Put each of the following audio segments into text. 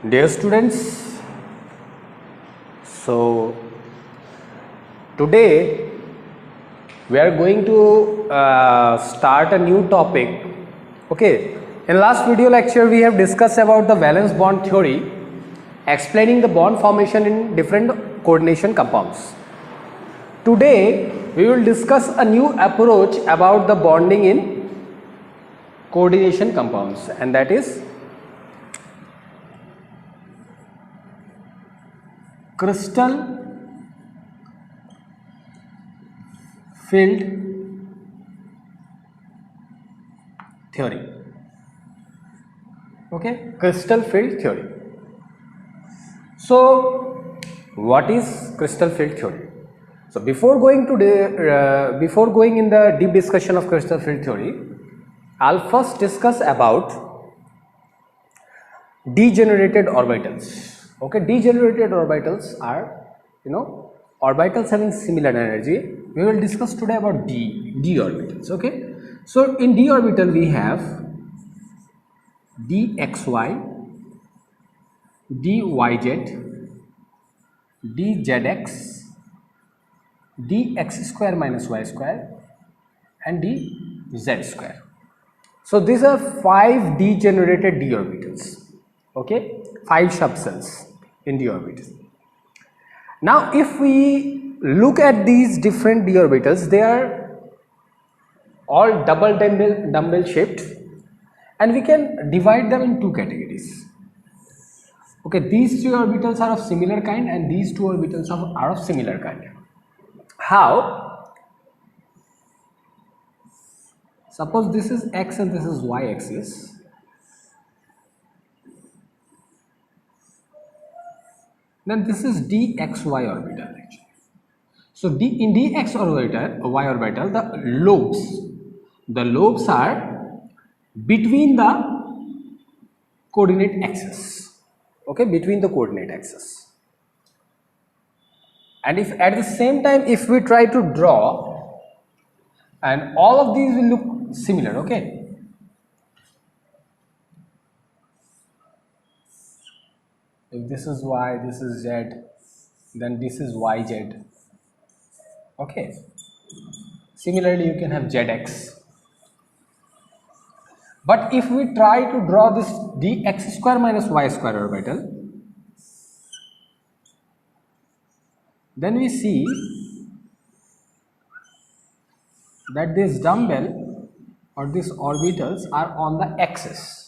Dear students, so today we are going to start a new topic. Okay, in last video lecture we have discussed about the valence bond theory, explaining the bond formation in different coordination compounds. Today we will discuss a new approach about the bonding in coordination compounds, and that is crystal field theory. Okay, crystal field theory. So what is crystal field theory? So before going in the deep discussion of crystal field theory, I'll first discuss about degenerated orbitals. Okay, degenerated orbitals are, orbitals having similar energy. We will discuss today about d orbitals. Okay, so in d orbital we have dxy, dyz, dzx, dx square minus y square, and dz square. So these are 5 degenerated d orbitals. Okay, 5 subcells in d orbitals. Now if we look at these different d orbitals, they are all double dumbbell shaped, and we can divide them in 2 categories. Okay, these 3 orbitals are of similar kind and these 2 orbitals are of similar kind. How? Suppose this is x and this is y axis. Then this is dxy orbital actually. So in dx orbital, y orbital, the lobes are between the coordinate axis. Okay, between the coordinate axis. And if at the same time if we try to draw, and all of these will look similar. Okay, if this is y, this is z, then this is yz. Okay, similarly you can have zx. But if we try to draw this dx square minus y square orbital, then we see that this dumbbell or these orbitals are on the axis.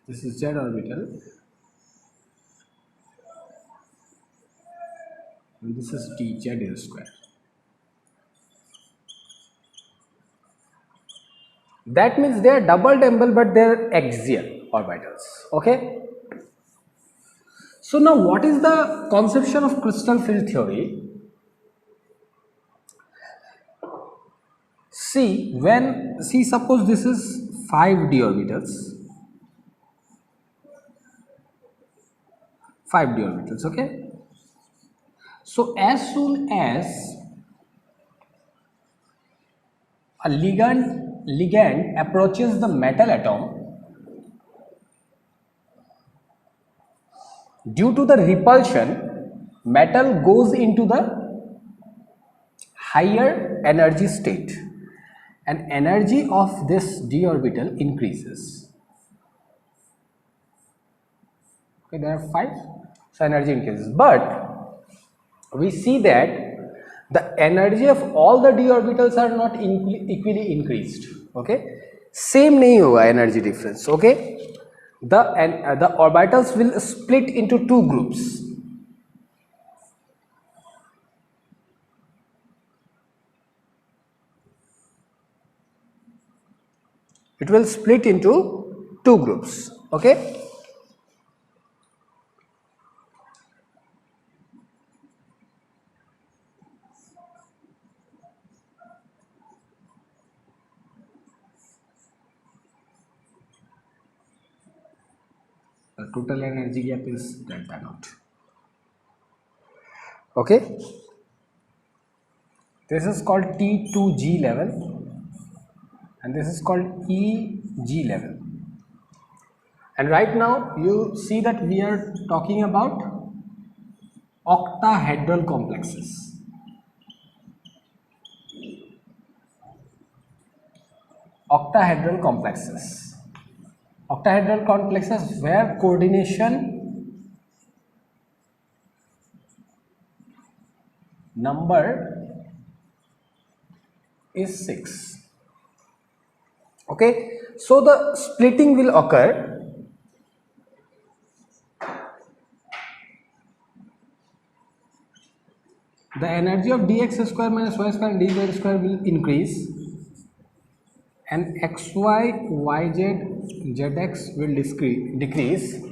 This is z orbital and this is dz square. That means they are double dumbbell but they are axial orbitals. Okay. So now what is the conception of crystal field theory? Suppose this is 5d orbitals. 5d orbitals, okay? So as soon as a ligand approaches the metal atom, due to the repulsion, metal goes into the higher energy state and energy of this d orbital increases. Okay, there are 5, so energy increases, but we see that the energy of all the d orbitals are not equally increased. Okay, same nahi hoga energy difference. Okay, the orbitals will split into 2 groups. It will split into 2 groups. Okay, the total energy gap is delta naught. Okay, this is called T2G level and this is called EG level. And right now you see that we are talking about octahedral complexes. Octahedral complexes. Octahedral complexes where coordination number is 6. Okay, so the splitting will occur the energy of dx square minus y square and dz square will increase and xy, yz, zx will decrease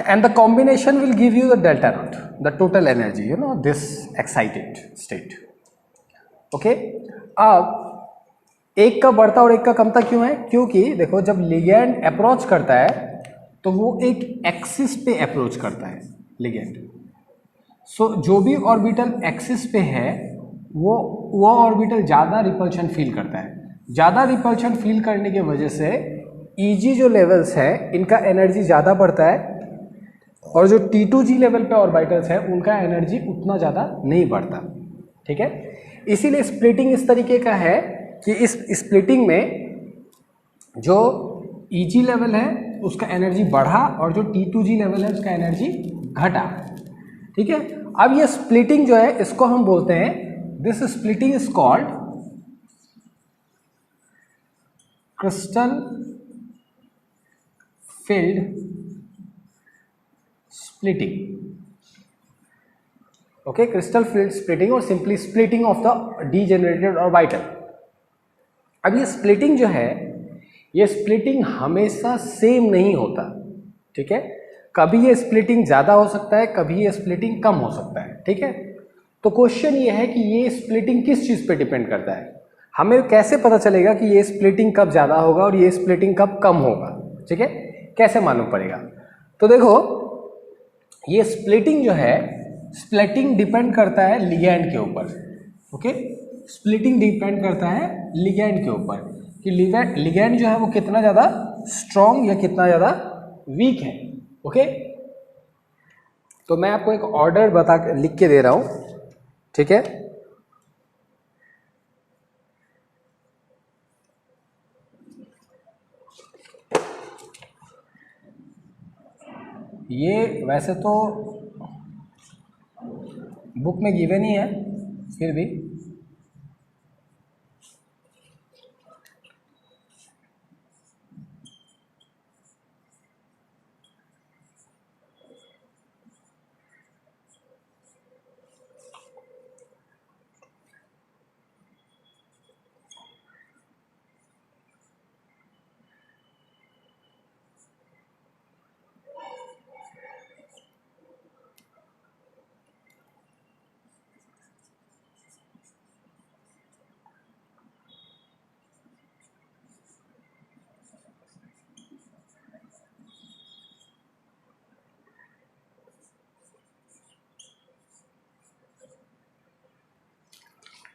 and the combination will give you the delta naught, the total energy, you know, this excited state. Okay, अब एक का बढ़ता और एक का कमता क्यों है? क्योंकि देखो जब लिगेंड अप्रोच करता है तो वो एक एक्सिस पे अप्रोच करता है लिगेंड. सो जो भी ऑर्बिटल एक्सिस पे है वो ऑर्बिटल ज़्यादा रिपल्शन फील करता है. ज़्यादा रिपल्शन फील करने की वजह से ईजी जो लेवल्स है इनका एनर्जी ज़्यादा बढ़ता है और जो T2G लेवल पे ऑर्बिटल्स है उनका एनर्जी उतना ज़्यादा नहीं बढ़ता. ठीक है, इसीलिए स्प्लिटिंग इस तरीके का है कि इस स्प्लिटिंग में जो EG लेवल है उसका एनर्जी बढ़ा और जो T2G लेवल है उसका एनर्जी घटा. ठीक है, अब ये स्प्लिटिंग जो है इसको हम बोलते हैं, this splitting is called crystal field splitting. Okay, crystal field splitting और simply splitting of the degenerated orbital. अब ये स्प्लिटिंग जो है ये स्प्लिटिंग हमेशा सेम नहीं होता. ठीक है, कभी ये स्प्लिटिंग ज़्यादा हो सकता है, कभी ये स्प्लिटिंग कम हो सकता है. ठीक है, तो क्वेश्चन ये है कि ये स्प्लिटिंग किस चीज़ पे डिपेंड करता है. हमें कैसे पता चलेगा कि ये स्प्लिटिंग कब ज़्यादा होगा और ये स्प्लिटिंग कब कम होगा. ठीक है, कैसे मालूम पड़ेगा? तो देखो ये स्प्लिटिंग जो है, स्प्लिटिंग डिपेंड करता है लिगैंड के ऊपर. ओके, स्प्लिटिंग डिपेंड करता है लिगैंड के ऊपर कि लिगैंड जो है वो कितना ज़्यादा स्ट्रॉन्ग या कितना ज़्यादा वीक है. ओके, तो मैं आपको एक ऑर्डर बता लिख के दे रहा हूँ. ठीक है, ये वैसे तो बुक में गिवन ही है, फिर भी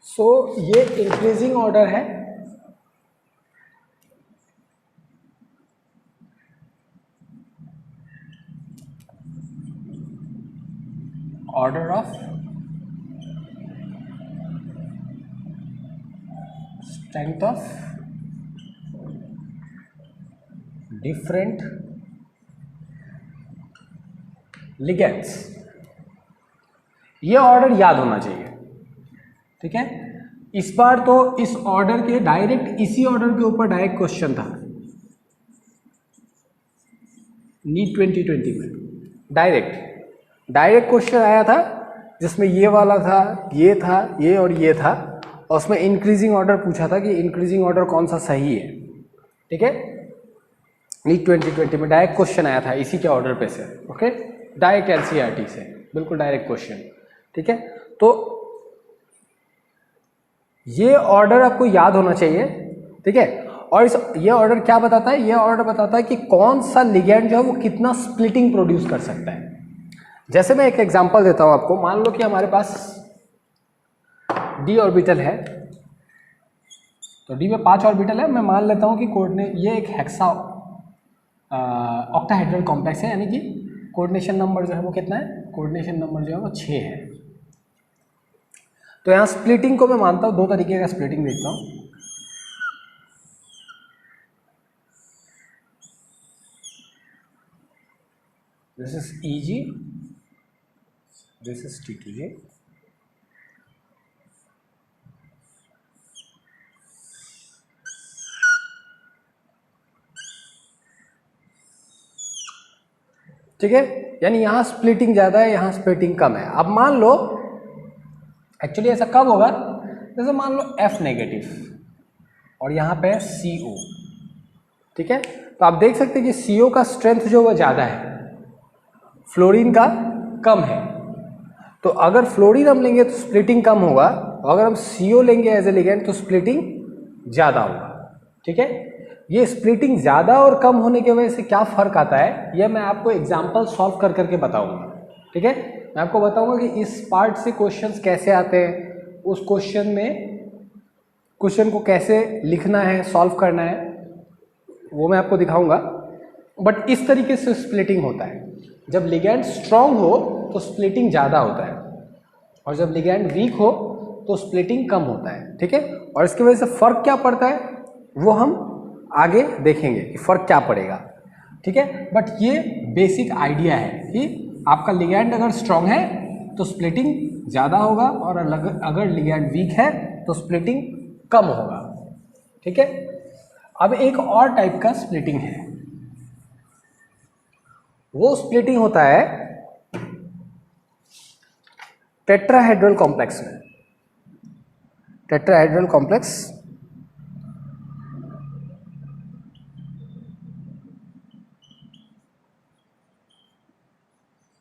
सो ये इंक्रीजिंग ऑर्डर है. Order of strength of different ligands. ये ऑर्डर याद होना चाहिए. ठीक है, इस बार तो इस ऑर्डर के डायरेक्ट इसी ऑर्डर के ऊपर डायरेक्ट क्वेश्चन था नीट 2020 में. डायरेक्ट क्वेश्चन आया था जिसमें ये वाला था, ये था, ये और ये था और उसमें इंक्रीजिंग ऑर्डर पूछा था कि इंक्रीजिंग ऑर्डर कौन सा सही है. ठीक है, नीट 2020 में डायरेक्ट क्वेश्चन आया था इसी के ऑर्डर पे से. ओके, डायरेक्ट एनसीईआरटी से बिल्कुल डायरेक्ट क्वेश्चन. ठीक है, तो ये ऑर्डर आपको याद होना चाहिए. ठीक है, और ये ऑर्डर क्या बताता है? ये ऑर्डर बताता है कि कौन सा लिगैंड जो है वो कितना स्प्लिटिंग प्रोड्यूस कर सकता है. जैसे मैं एक एग्जांपल देता हूँ आपको. मान लो कि हमारे पास डी ऑर्बिटल है, तो डी में 5 ऑर्बिटल है। मैं मान लेता हूँ कि कोऑर्डिनेट ये एक हेक्सा ऑक्टाहेड्रल कॉम्प्लेक्स है, यानी कि कोऑर्डिनेशन नंबर जो है वो कितना है, कोऑर्डिनेशन नंबर जो है वो 6 है। तो यहाँ स्प्लिटिंग को मैं मानता हूँ, 2 तरीके का स्प्लिटिंग देखता हूँ। This is EG, this is T2J। ठीक है, यानी यहाँ स्प्लिटिंग ज़्यादा है, यहाँ स्प्लिटिंग कम है। अब मान लो एक्चुअली ऐसा कब होगा, जैसे मान लो F नेगेटिव और यहाँ पे CO, ठीक है। तो आप देख सकते हैं कि CO का स्ट्रेंथ जो वो ज़्यादा है, फ्लोरीन का कम है। तो अगर फ्लोरीन हम लेंगे तो स्प्लिटिंग कम होगा, और अगर हम CO लेंगे एज ए लिगेंड तो स्प्लिटिंग ज़्यादा होगा, ठीक है। ये स्प्लिटिंग ज़्यादा और कम होने की वजह से क्या फ़र्क आता है, यह मैं आपको एग्जाम्पल सॉल्व कर करके बताऊंगा, ठीक है। मैं आपको बताऊंगा कि इस पार्ट से क्वेश्चंस कैसे आते हैं, उस क्वेश्चन में क्वेश्चन को कैसे लिखना है, सॉल्व करना है, वो मैं आपको दिखाऊंगा। बट इस तरीके से स्प्लिटिंग होता है, जब लिगैंड स्ट्रांग हो तो स्प्लिटिंग ज़्यादा होता है, और जब लिगैंड वीक हो तो स्प्लिटिंग कम होता है, ठीक है। और इसकी वजह से फ़र्क क्या पड़ता है वो हम आगे देखेंगे कि फ़र्क क्या पड़ेगा, ठीक है। बट ये बेसिक आइडिया है कि आपका लिगैंड अगर स्ट्रांग है तो स्प्लिटिंग ज़्यादा होगा, और अगर लिगैंड वीक है तो स्प्लिटिंग कम होगा, ठीक है। अब एक और टाइप का स्प्लिटिंग है, वो स्प्लिटिंग होता है टेट्राहेड्रल कॉम्प्लेक्स में। टेट्राहेड्रल कॉम्प्लेक्स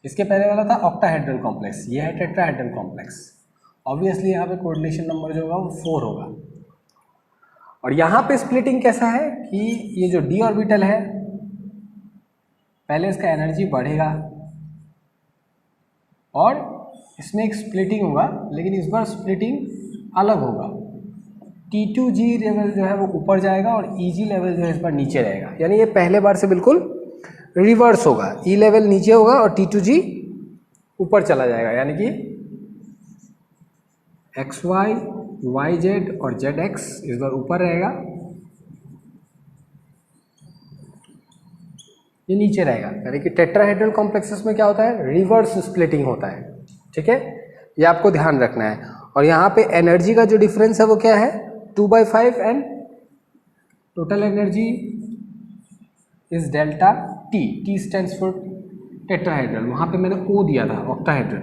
इसके पहले वाला था ऑक्टाहेड्रल कॉम्प्लेक्स, ये है टेट्राहेड्रल कॉम्प्लेक्स। ऑब्वियसली यहाँ पे कोऑर्डिनेशन नंबर जो होगा वो 4 होगा। और यहाँ पे स्प्लिटिंग कैसा है कि ये जो डी ऑर्बिटल है, पहले इसका एनर्जी बढ़ेगा और इसमें एक स्प्लिटिंग होगा, लेकिन इस बार स्प्लिटिंग अलग होगा। T2G लेवल जो है वो ऊपर जाएगा और EG लेवल जो है इस बार नीचे रहेगा, यानी ये पहले बार से बिल्कुल रिवर्स होगा। E लेवल नीचे होगा और T2G ऊपर चला जाएगा, यानी कि XY, YZ और ZX इस बार ऊपर रहेगा, ये नीचे रहेगा। यानी कि टेट्राहेड्रल कॉम्प्लेक्सेस में क्या होता है, रिवर्स स्प्लिटिंग होता है, ठीक है। ये आपको ध्यान रखना है। और यहाँ पे एनर्जी का जो डिफरेंस है वो क्या है, 2/5, and total energy is delta T। T stands for tetrahedral, वहाँ पे मैंने O दिया था, ऑक्टाहेड्रल।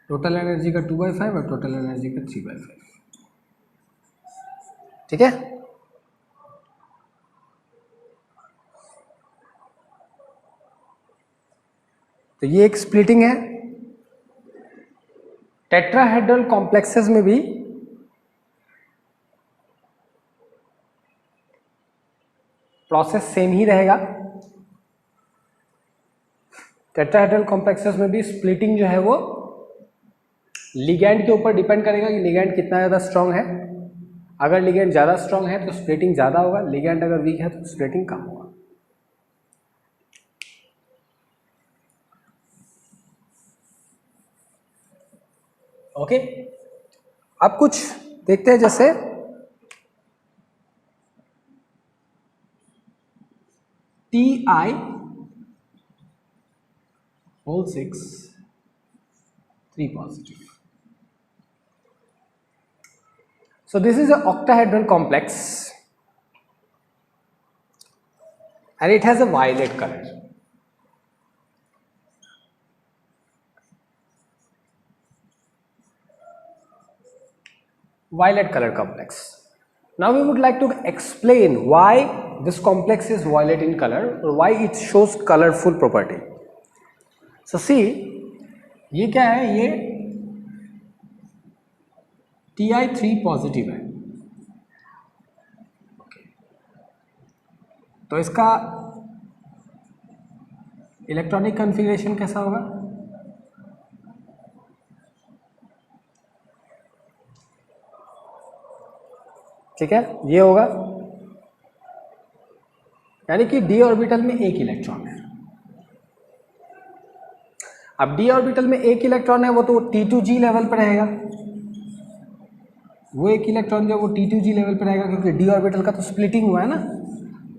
टोटल एनर्जी का 2/5 और टोटल एनर्जी का 3/5, ठीक है। तो ये एक स्प्लिटिंग है। टेट्राहेड्रल कॉम्प्लेक्सेस में भी प्रोसेस सेम ही रहेगा। टेट्राहेड्रल कॉम्प्लेक्सेस में भी स्प्लिटिंग जो है वो लिगैंड के ऊपर डिपेंड करेगा कि लिगैंड कितना ज़्यादा स्ट्रांग है। अगर लिगैंड ज़्यादा स्ट्रांग है तो स्प्लिटिंग ज़्यादा होगा, लिगैंड अगर वीक है तो स्प्लिटिंग कम होगा। ओके, अब कुछ देखते हैं, जैसे Ti whole 6 3 positive. So this is an octahedral complex and it has a violet color. Violet color complex. Now we would like to explain why this complex is violet in color or why it shows colorful property. So see, ये क्या है, ये Ti3 positive है, तो इसका electronic configuration कैसा होगा? ठीक है, ये होगा, यानी कि d ऑर्बिटल में एक इलेक्ट्रॉन है। अब d ऑर्बिटल में एक इलेक्ट्रॉन है, वो तो T2g लेवल पर रहेगा, वो एक इलेक्ट्रॉन जो वो T2g लेवल पर रहेगा, क्योंकि d ऑर्बिटल का तो स्प्लिटिंग हुआ है ना,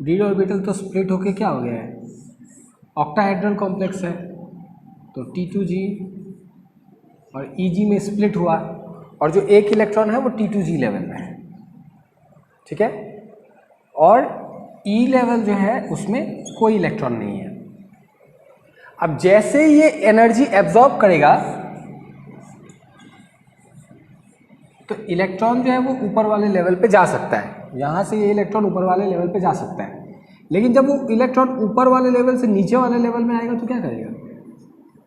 d ऑर्बिटल तो स्प्लिट होके क्या हो गया है, ऑक्टाहेड्रल कॉम्प्लेक्स है, तो T2g और Eg में स्प्लिट हुआ, और जो एक इलेक्ट्रॉन है वो T2g लेवल में है। ठीक है, और E लेवल जो है उसमें कोई इलेक्ट्रॉन नहीं है। अब जैसे ये एनर्जी एब्जॉर्ब करेगा तो इलेक्ट्रॉन जो है वो ऊपर वाले लेवल पे जा सकता है, यहाँ से ये इलेक्ट्रॉन ऊपर वाले लेवल पे जा सकता है, लेकिन जब वो इलेक्ट्रॉन ऊपर वाले लेवल से नीचे वाले लेवल में आएगा तो क्या करेगा,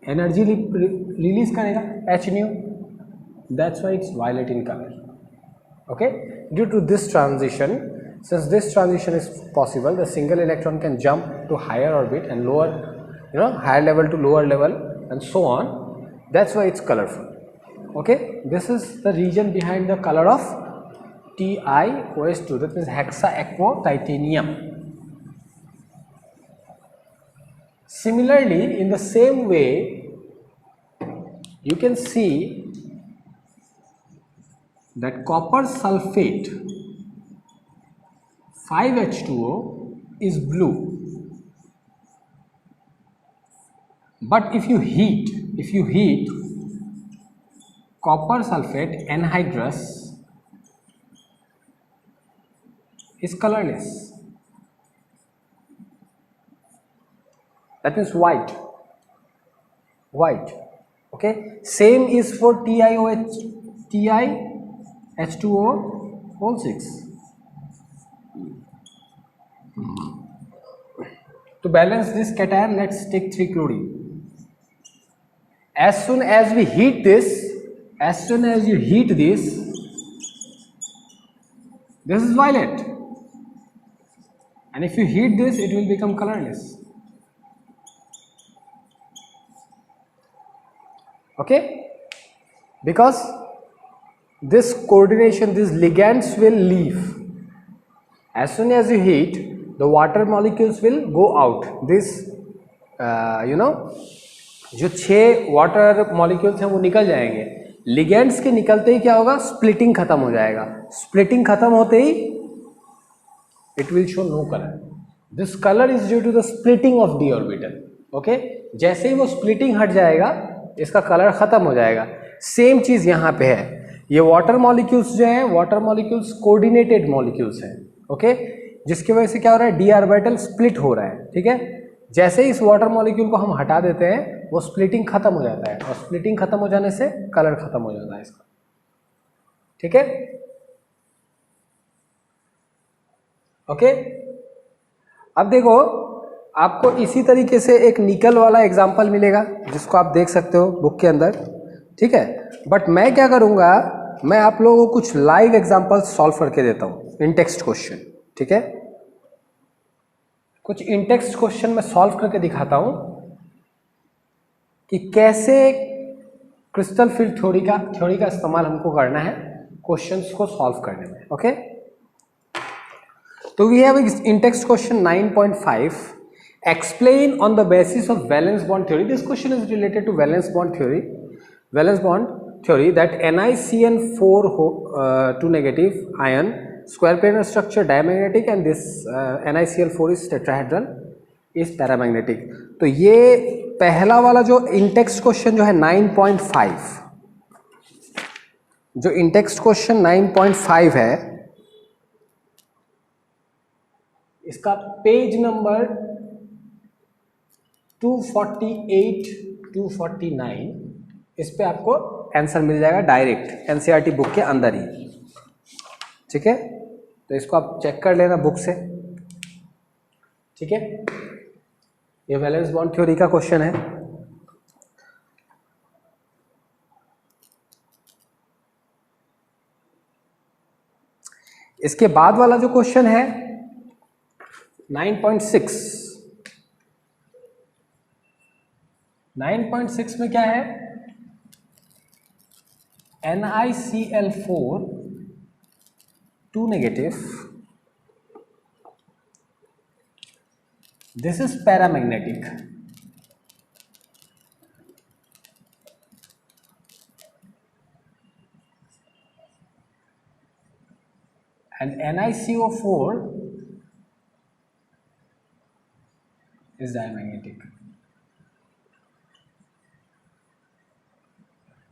एनर्जी रिलीज करेगा, h nu, that's why it's violet in color. Okay, due to this transition, since this transition is possible, the single electron can jump to higher orbit and lower, higher level to lower level and so on. That's why it's colorful. Okay, this is the reason behind the color of TiOH2, that means hexaquatitanium. Similarly, in the same way, you can see that copper sulfate 5H2O is blue, but if you heat copper sulfate anhydrous is colorless, that means white. Okay, same is for TiH2O whole 6. To balance this cation, let's take 3-chlorine. As soon as you heat this, this is violet, and if you heat this, it will become colorless. Okay, because this coordination, these ligands will leave. As soon as you heat, the water molecules will go out. This जो 6 water molecules हैं वो निकल जाएंगे। Ligands के निकलते ही क्या होगा, splitting खत्म हो जाएगा। स्प्लिटिंग खत्म होते ही it will show no colour. This colour is due to the splitting of d orbital. Okay, जैसे ही वो स्प्लिटिंग हट जाएगा इसका कलर खत्म हो जाएगा। सेम चीज यहाँ पे है। ये वाटर मॉलिक्यूल्स जो है, वाटर मॉलिक्यूल्स कोऑर्डिनेटेड मॉलिक्यूल्स हैं। ओके, जिसकी वजह से क्या हो रहा है, डी ऑर्बिटल स्प्लिट हो रहा है। ठीक है, जैसे ही इस वाटर मॉलिक्यूल को हम हटा देते हैं वो स्प्लिटिंग खत्म हो जाता है, और स्प्लिटिंग खत्म हो जाने से कलर खत्म हो जाता है इसका। ठीक है, ओके। अब देखो, आपको इसी तरीके से एक निकल वाला एग्जांपल मिलेगा जिसको आप देख सकते हो बुक के अंदर। ठीक है, बट मैं क्या करूंगा, मैं आप लोगों को कुछ लाइव एग्जांपल सॉल्व करके देता हूं, इन टेक्स्ट क्वेश्चन। ठीक है, कुछ इन टेक्स्ट क्वेश्चन में सॉल्व करके दिखाता हूं कि कैसे क्रिस्टल फील्ड थ्योरी का इस्तेमाल हमको करना है क्वेश्चंस को सॉल्व करने में। ओके, तो we have in text question 9.5, explain on the basis of valence bond theory. This question is related to valence bond theory that NiCN4 2 negative ion square planar structure diamagnetic and this NiCl4 is tetrahedral is paramagnetic। तो ये पहला वाला जो in-text question जो है 9.5, जो in-text question 9.5 है, इसका पेज नंबर 248 249, इस पे आपको आंसर मिल जाएगा डायरेक्ट एनसीईआरटी बुक के अंदर ही। ठीक है, तो इसको आप चेक कर लेना बुक से। ठीक है, ये वैलेंस बॉन्ड थ्योरी का क्वेश्चन है। इसके बाद वाला जो क्वेश्चन है 9.6, 9.6 में क्या है, NiCl4 2 negative, this is paramagnetic. And NiCO4 is diamagnetic.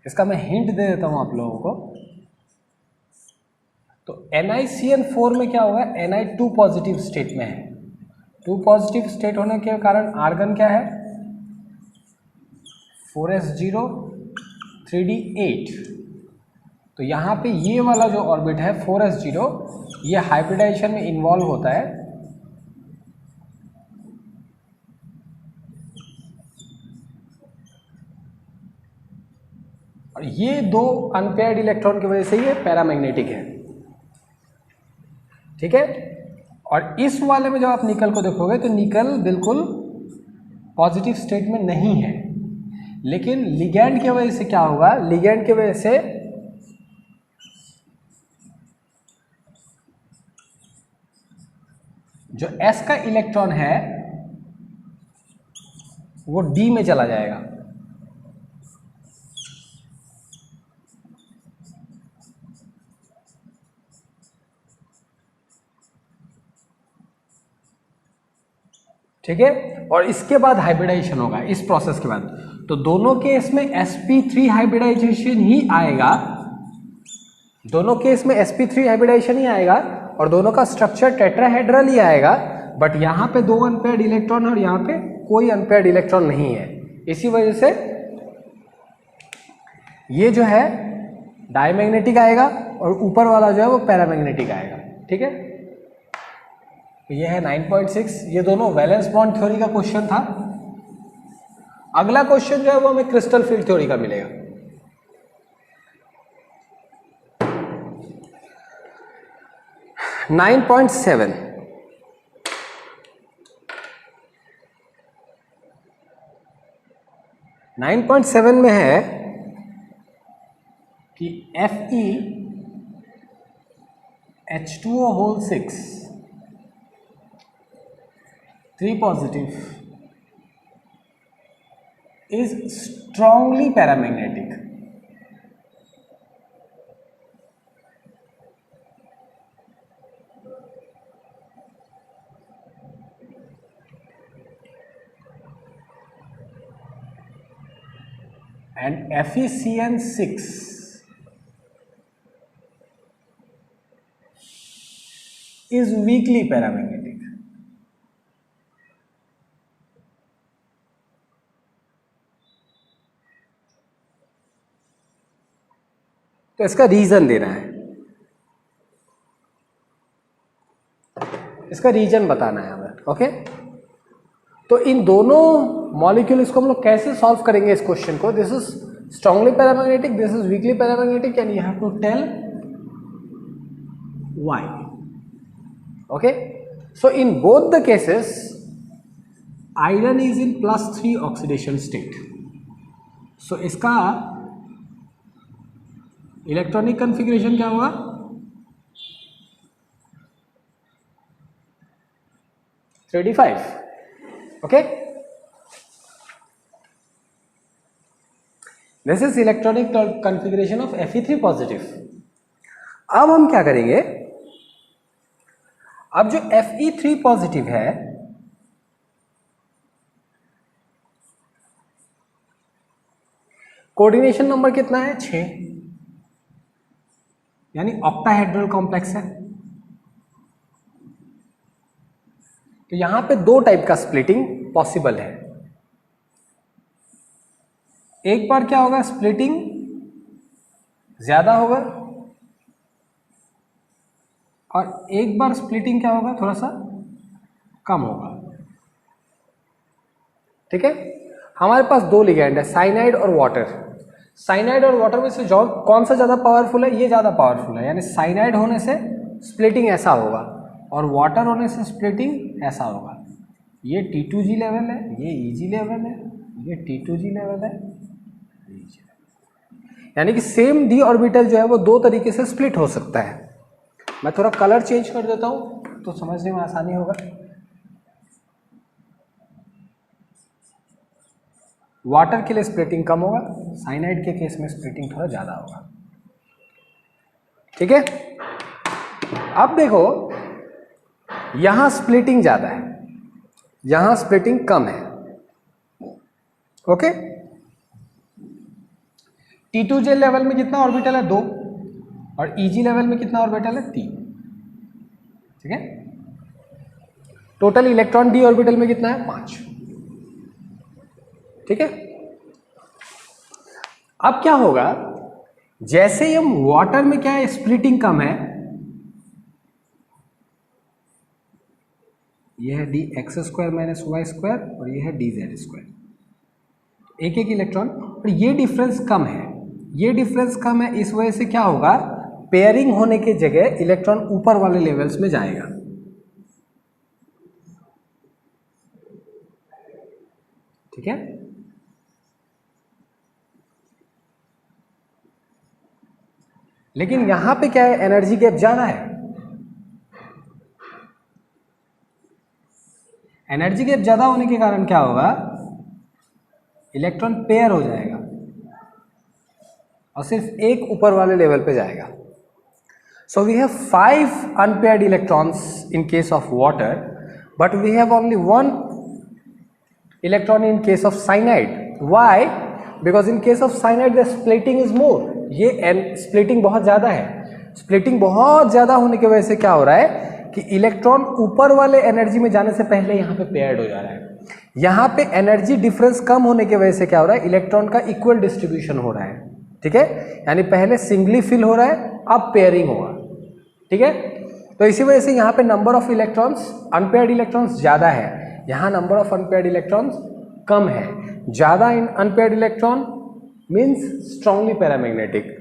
इसका मैं हिंट दे देता हूं आप लोगों को। तो NiCN4 में क्या होगा, Ni2 पॉजिटिव स्टेट में है। 2 पॉजिटिव स्टेट होने के कारण आर्गन क्या है, 4s0 3d8। तो यहाँ पे ये वाला जो ऑर्बिट है 4s0, ये हाइब्रिडाइजेशन में इन्वॉल्व होता है। और ये दो अनपेयर्ड इलेक्ट्रॉन की वजह से ये पैरामैग्नेटिक है, ठीक है। और इस वाले में जब आप निकल को देखोगे तो निकल बिल्कुल पॉजिटिव स्टेट में नहीं है, लेकिन लिगैंड की वजह से क्या होगा, लिगैंड की वजह से जो S का इलेक्ट्रॉन है वो D में चला जाएगा। ठीक है, और इसके बाद हाइब्रिडाइजेशन होगा इस प्रोसेस के बाद। तो दोनों केस में sp3 हाइब्रिडाइजेशन ही आएगा, दोनों केस में sp3 हाइब्रिडाइजेशन ही आएगा और दोनों का स्ट्रक्चर टेट्राहेड्रल ही आएगा। बट यहाँ पे 2 अनपेयर्ड इलेक्ट्रॉन है और यहाँ पे कोई अनपेयर्ड इलेक्ट्रॉन नहीं है। इसी वजह से ये जो है डायमैग्नेटिक आएगा और ऊपर वाला जो है वो पैरामैग्नेटिक आएगा, ठीक है। ये है 9.6। ये दोनों वैलेंस बॉन्ड थ्योरी का क्वेश्चन था। अगला क्वेश्चन जो है वो हमें क्रिस्टल फील्ड थ्योरी का मिलेगा। नाइन पॉइंट सेवन, में है कि FeH2O whole 6 3 positive is strongly paramagnetic. And FeCN6 is weakly paramagnetic. तो इसका रीजन देना है, इसका रीजन बताना है हमें, ओके। तो इन दोनों मॉलिक्यूल इसको हम लोग कैसे सॉल्व करेंगे इस क्वेश्चन को। This is strongly paramagnetic, this is weakly paramagnetic and you have to tell why, okay. So in both the cases iron is in +3 oxidation state. So इसका इलेक्ट्रॉनिक कन्फिग्रेशन क्या होगा, (3d5), okay. This is electronic configuration of Fe3 positive. अब हम क्या करेंगे, अब जो Fe3 positive है कोऑर्डिनेशन नंबर कितना है, 6, यानी ऑक्टाहेड्रल कॉम्प्लेक्स है। तो यहां पे 2 टाइप का स्प्लिटिंग पॉसिबल है। एक बार क्या होगा, स्प्लिटिंग ज्यादा होगा और एक बार स्प्लिटिंग क्या होगा, थोड़ा सा कम होगा, ठीक है। हमारे पास 2 लिगैंड है, साइनाइड और वाटर। साइनाइड और वाटर में से कौन सा ज़्यादा पावरफुल है, ये ज़्यादा पावरफुल है, यानी साइनाइड होने से स्प्लिटिंग ऐसा होगा और वाटर होने से स्प्लिटिंग ऐसा होगा। ये T2G लेवल है, ये EG लेवल है, ये T2G लेवल है, यानी कि सेम d ऑर्बिटल जो है वो दो तरीके से स्प्लिट हो सकता है। मैं थोड़ा कलर चेंज कर देता हूं तो समझने में आसानी होगा। वाटर के लिए स्प्लिटिंग कम होगा, साइनाइड के केस में स्प्लिटिंग थोड़ा ज़्यादा होगा। ठीक है, अब देखो यहां स्प्लिटिंग ज़्यादा है, यहां स्प्लिटिंग कम है। ओके, T2J लेवल में कितना ऑर्बिटल है? 2, और EG लेवल में कितना ऑर्बिटल है? 3। ठीक है, टोटल इलेक्ट्रॉन d ऑर्बिटल में कितना है? 5। ठीक है, अब क्या होगा, जैसे हम वाटर में क्या है, स्प्लिटिंग कम है, यह है dx² माइनस y² और यह है dz², एक एक इलेक्ट्रॉन, और ये डिफरेंस कम है, ये डिफरेंस कम है, इस वजह से क्या होगा, पेयरिंग होने के जगह इलेक्ट्रॉन ऊपर वाले लेवल्स में जाएगा। ठीक है, लेकिन यहां पे क्या है, एनर्जी गैप ज्यादा है, एनर्जी गैप ज्यादा होने के कारण क्या होगा, इलेक्ट्रॉन पेयर हो जाएगा और सिर्फ एक ऊपर वाले लेवल पे जाएगा। So we have 5 unpaired electrons in case of water, but we have only 1 electron in case of cyanide. Why? Because in case of cyanide the splitting is more, ये स्प्लिटिंग बहुत ज़्यादा है। स्प्लिटिंग बहुत ज़्यादा होने की वजह से क्या हो रहा है कि इलेक्ट्रॉन ऊपर वाले एनर्जी में जाने से पहले यहाँ पे पेयर्ड हो जा रहा है। यहाँ पे एनर्जी डिफरेंस कम होने की वजह से क्या हो रहा है, इलेक्ट्रॉन का इक्वल डिस्ट्रीब्यूशन हो रहा है। ठीक है, यानी पहले सिंगली फिल हो रहा है, अब पेयरिंग होगा। ठीक है, तो इसी वजह से यहाँ पे number of electrons, unpaired electrons ज़्यादा है, यहाँ नंबर ऑफ अनपेयर्ड इलेक्ट्रॉन्स कम है। ज़्यादा इन unpaired electron means strongly paramagnetic,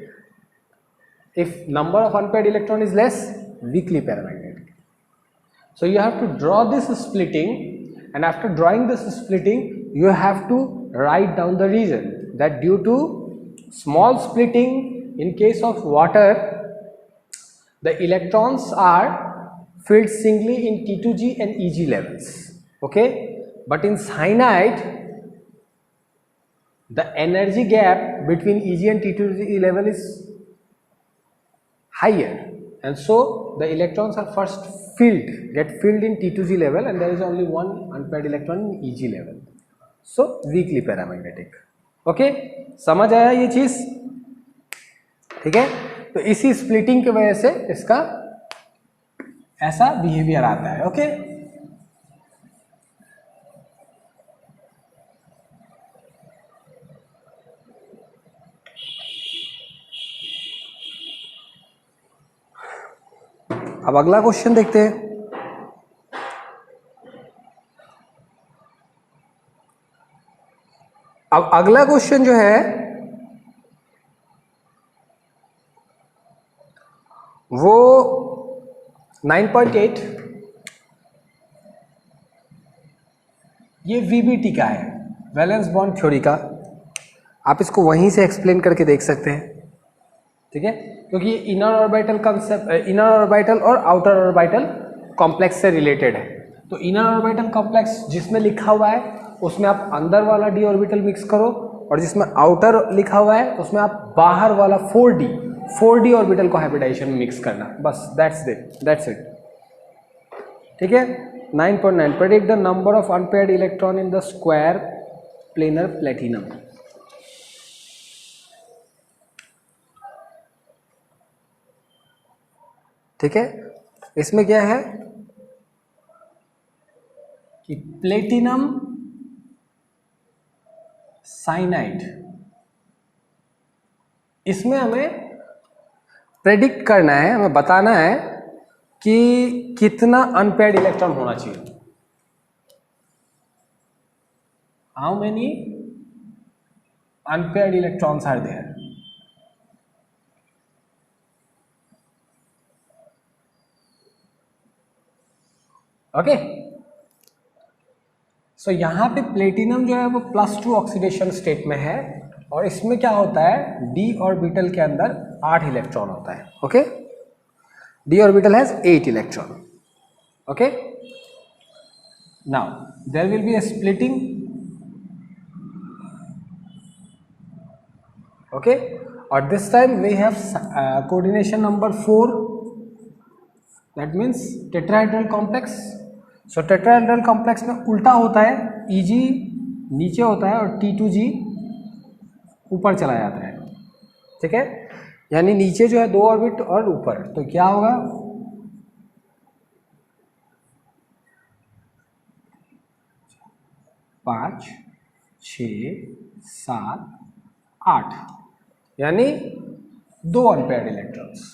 if number of unpaired electron is less, weakly paramagnetic. So you have to draw this splitting, and after drawing this splitting you have to write down the reason that due to small splitting in case of water the electrons are filled singly in T2G and EG levels. Okay, but in cyanide the energy gap between EG and T2G level is higher, and so the electrons are first get filled in T2G level, and there is only one unpaired electron in EG level, so weakly paramagnetic. Okay, समझ आया ये चीज? ठीक है, तो इसी splitting की वजह से इसका ऐसा बिहेवियर आता है। ओके, अब अगला क्वेश्चन देखते हैं। अब अगला क्वेश्चन जो है वो 9.8, ये VBT का है, वैलेंस बॉन्ड थ्योरी का। आप इसको वहीं से एक्सप्लेन करके देख सकते हैं। ठीक है, क्योंकि ये inner orbital concept, inner orbital और आउटर ऑर्बिटल कॉम्प्लेक्स से रिलेटेड है। तो इनर ऑर्बिटल कॉम्प्लेक्स जिसमें लिखा हुआ है उसमें आप अंदर वाला d ऑर्बिटल मिक्स करो, और जिसमें आउटर लिखा हुआ है उसमें आप बाहर वाला 4d ऑर्बिटल को हाइब्रिडाइजेशन में मिक्स करना, बस दैट्स इट। ठीक है, 9.9 predict the number of unpaired electron in the square planar platinum. ठीक है, इसमें क्या है कि प्लेटिनम साइनाइड, इसमें हमें प्रेडिक्ट करना है, हमें बताना है कि कितना अनपेयर्ड इलेक्ट्रॉन होना चाहिए, how many unpaired electrons are there. Okay, so यहाँ पे प्लेटिनम जो है वो +2 ऑक्सीडेशन स्टेट में है और इसमें क्या होता है, d ऑर्बिटल के अंदर 8 इलेक्ट्रॉन होता है. Okay, d orbital has 8 electron. Okay, now there will be a splitting. Okay, और this time we have coordination number 4, that means tetrahedral complex. So tetrahedral complex में उल्टा होता है, Eg नीचे होता है और T2G ऊपर चला जाता है. ठीक है, यानी नीचे जो है 2 ऑर्बिट और ऊपर, तो क्या होगा, पाँच, 6, 7, 8, यानी 2 अनपेयर्ड इलेक्ट्रॉन्स.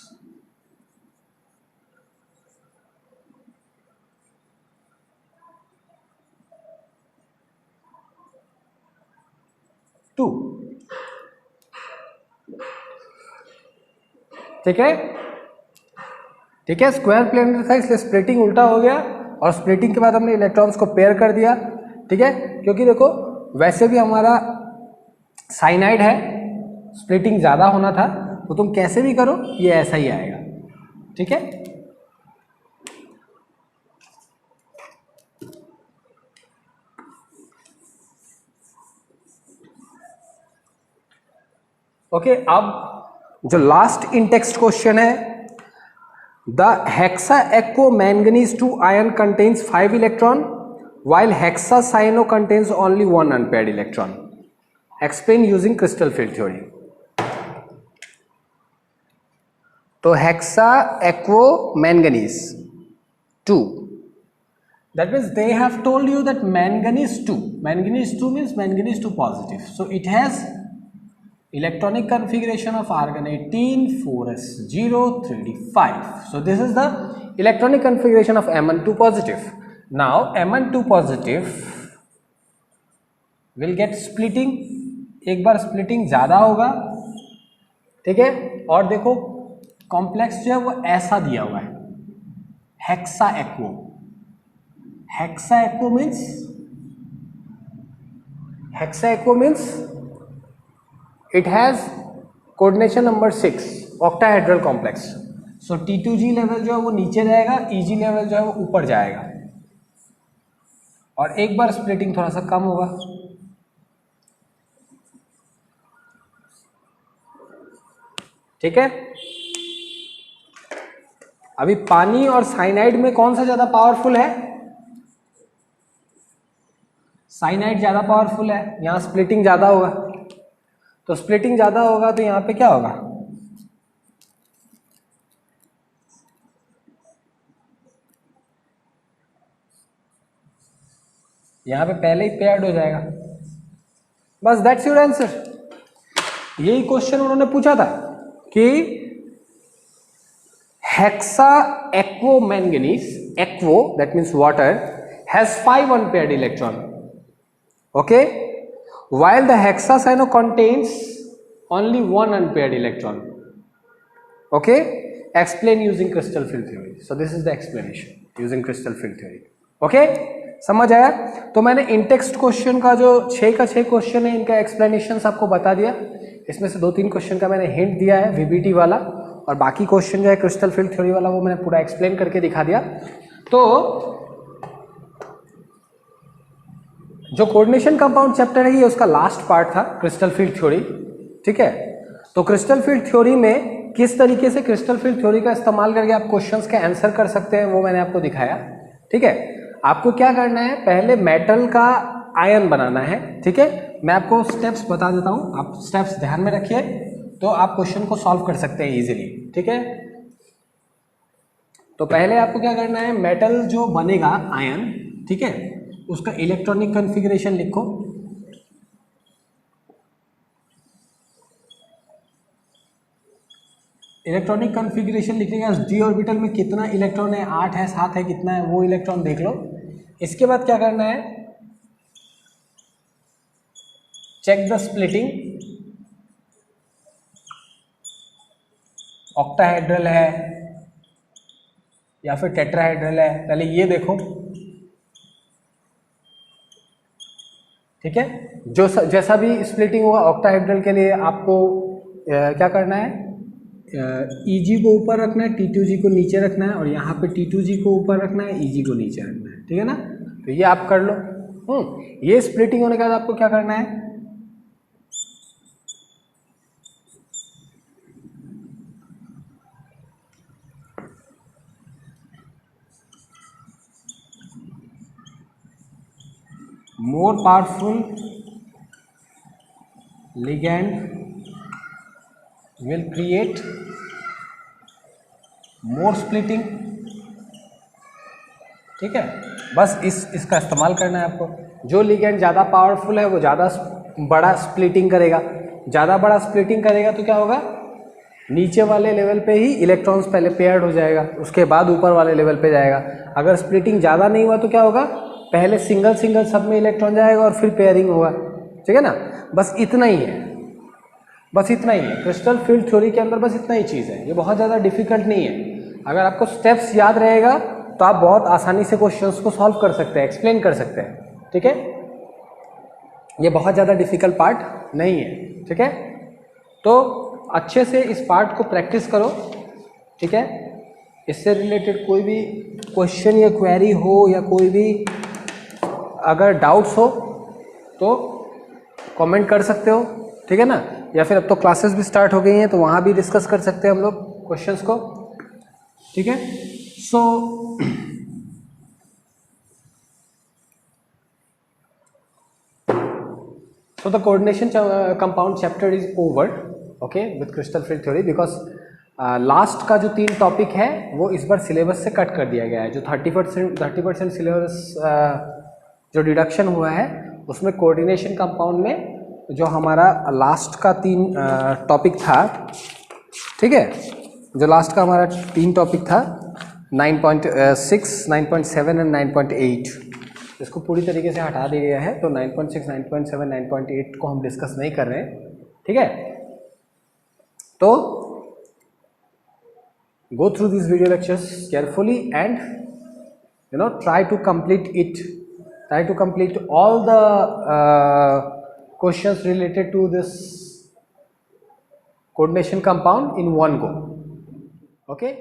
टू. ठीक है, ठीक है, स्क्वायर प्लेनर था इसलिए स्प्लिटिंग उल्टा हो गया और स्प्लिटिंग के बाद हमने इलेक्ट्रॉन्स को पेयर कर दिया. ठीक है, क्योंकि देखो वैसे भी हमारा साइनाइड है, स्प्लिटिंग ज़्यादा होना था, तो तुम कैसे भी करो ये ऐसा ही आएगा. ठीक है, ओके. अब जो लास्ट इन टेक्स्ट क्वेश्चन है, the hexa aquo manganese 2 ion contains 5 electron while hexacyano contains only 1 unpaired electron. Explain using crystal field theory. तो hexa aquo manganese 2, that means they have told you that manganese 2 means manganese 2 positive, so it has electronic configuration of argon 18, 4s0, 3d5. so this is the electronic configuration of Mn2 positive. Now Mn2 positive will get splitting, एक बार splitting ज़्यादा होगा. ठीक है, और देखो complex जो है वो ऐसा दिया हुआ है, hexa aquo. Hexa aquo means it has coordination number 6, octahedral complex. so T2G level जो है वो नीचे जाएगा, Eg लेवल जो है वो ऊपर जाएगा और एक बार स्प्लिटिंग थोड़ा सा कम होगा. ठीक है, अभी पानी और साइनाइड में कौन सा ज्यादा पावरफुल है? साइनाइड ज्यादा पावरफुल है, यहां स्प्लिटिंग ज्यादा होगा, तो स्प्लिटिंग ज्यादा होगा तो यहां पे क्या होगा, यहां पे पहले ही पेयर्ड हो जाएगा. बस दैट्स योर आंसर. यही क्वेश्चन उन्होंने पूछा था कि hexa aquo manganese, aquo that means water, has 5 unpaired electron. Okay, while the hexacyano contains only 1 unpaired electron. Okay, explain using crystal field theory. So this is the explanation using crystal field theory. Okay, समझ आया? तो मैंने इन text question का जो 6 का 6 question है, इनका explanation आपको बता दिया. इसमें से 2-3 क्वेश्चन का मैंने हिंट दिया है, वीबीटी वाला, और बाकी क्वेश्चन जो है क्रिस्टल फील्ड थ्योरी वाला वो मैंने पूरा एक्सप्लेन करके दिखा दिया. तो जो कोऑर्डिनेशन कंपाउंड चैप्टर है ये उसका लास्ट पार्ट था, क्रिस्टल फील्ड थ्योरी. ठीक है, तो क्रिस्टल फील्ड थ्योरी में किस तरीके से क्रिस्टल फील्ड थ्योरी का इस्तेमाल करके आप क्वेश्चंस के आंसर कर सकते हैं वो मैंने आपको दिखाया. ठीक है, आपको क्या करना है, पहले मेटल का आयन बनाना है. ठीक है, मैं आपको स्टेप्स बता देता हूं, आप स्टेप्स ध्यान में रखिए तो आप क्वेश्चन को सॉल्व कर सकते हैं इजीली. ठीक है, तो पहले आपको क्या करना है, मेटल जो बनेगा आयन, ठीक है, उसका इलेक्ट्रॉनिक कॉन्फ़िगरेशन लिखो. इलेक्ट्रॉनिक कॉन्फ़िगरेशन लिखने के बाद डी ऑर्बिटल में कितना इलेक्ट्रॉन है, 8 है, 7 है, कितना है वो इलेक्ट्रॉन देख लो. इसके बाद क्या करना है, चेक द स्प्लिटिंग, ऑक्टाहेड्रल है या फिर टेट्राहेड्रल है, पहले ये देखो. ठीक है। जो जैसा भी स्प्लिटिंग होगा ऑक्टाहेड्रल के लिए आपको क्या करना है, EG को ऊपर रखना है, T2G को नीचे रखना है, और यहाँ पे T2G को ऊपर रखना है, EG को नीचे रखना है, ठीक है ना। तो ये आप कर लो। ये स्प्लिटिंग होने के बाद आपको क्या करना है, more powerful ligand will create more splitting, ठीक है। बस इसका इस्तेमाल करना है आपको। जो लिगेंड ज़्यादा पावरफुल है वो ज़्यादा बड़ा स्प्लिटिंग करेगा, ज़्यादा बड़ा स्प्लिटिंग करेगा तो क्या होगा, नीचे वाले लेवल पे ही इलेक्ट्रॉन्स पहले पेयर्ड हो जाएगा, उसके बाद ऊपर वाले लेवल पे जाएगा। अगर स्प्लिटिंग ज़्यादा नहीं हुआ तो क्या होगा, पहले सिंगल सिंगल सब में इलेक्ट्रॉन जाएगा और फिर पेयरिंग होगा, ठीक है ना। बस इतना ही है, बस इतना ही है क्रिस्टल फील्ड थ्योरी के अंदर, बस इतना ही चीज़ है। ये बहुत ज़्यादा डिफिकल्ट नहीं है। अगर आपको स्टेप्स याद रहेगा तो आप बहुत आसानी से क्वेश्चंस को सॉल्व कर सकते हैं, एक्सप्लेन कर सकते हैं, ठीक है। ये बहुत ज़्यादा डिफिकल्ट पार्ट नहीं है, ठीक है। तो अच्छे से इस पार्ट को प्रैक्टिस करो, ठीक है। इससे रिलेटेड कोई भी क्वेश्चन या क्वेरी हो या कोई भी अगर डाउट्स हो तो कमेंट कर सकते हो, ठीक है ना। या फिर अब तो क्लासेस भी स्टार्ट हो गई हैं तो वहाँ भी डिस्कस कर सकते हैं हम लोग क्वेश्चंस को, ठीक है। So the coordination compound chapter is over, okay, with crystal field theory because last का जो 3 टॉपिक है वो इस बार सिलेबस से कट कर दिया गया है। जो 30% सिलेबस जो डिडक्शन हुआ है उसमें कोऑर्डिनेशन कंपाउंड में जो हमारा लास्ट का 3 टॉपिक था, ठीक है, जो लास्ट का हमारा 3 टॉपिक था 9.6, 9.7 एंड 9.8, इसको पूरी तरीके से हटा दिया गया है। तो 9.6, 9.7, 9.8 को हम डिस्कस नहीं कर रहे हैं, ठीक है। तो go through these video lectures carefully and try to complete it, try to complete all the questions related to this coordination compound in one go, okay.